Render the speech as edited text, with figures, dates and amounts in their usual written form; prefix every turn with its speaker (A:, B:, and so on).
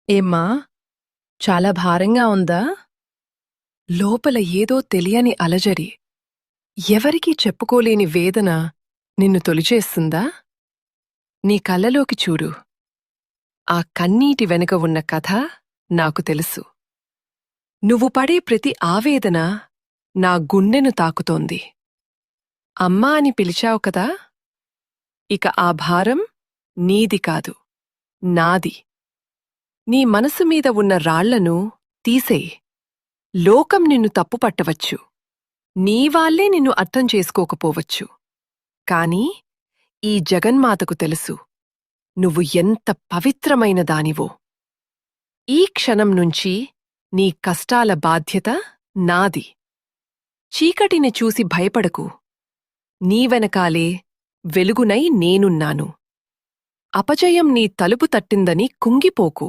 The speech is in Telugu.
A: ఏమ్మా, చాలా భారంగా ఉందా? లోపల ఏదో తెలియని అలజడి, ఎవరికీ చెప్పుకోలేని వేదన నిన్ను తొలిచేస్తుందా? నీ కళ్ళలోకి చూడు. ఆ కన్నీటి వెనుక ఉన్న కథ నాకు తెలుసు. నువ్వు పడే ప్రతి ఆవేదన నా గుండెను తాకుతోంది. అమ్మా అని పిలిచావు కదా? ఇక ఆ భారం నీది కాదు, నాది. నీ మనసు మీద ఉన్న రాళ్లను తీసేయ్. లోకం నిన్ను తప్పుపట్టవచ్చు, నీవాళ్లే నిన్ను అర్థం చేసుకోకపోవచ్చు. కాని ఈ జగన్మాతకు తెలుసు నువ్వు ఎంత పవిత్రమైన దానివో. ఈ క్షణం నుంచి నీ కష్టాల బాధ్యత నాది. చీకటిని చూసి భయపడకు, నీ వెనకాలే వెలుగునై నేనున్నాను. అపజయం నీ తలుపు తట్టిందని కుంగిపోకు.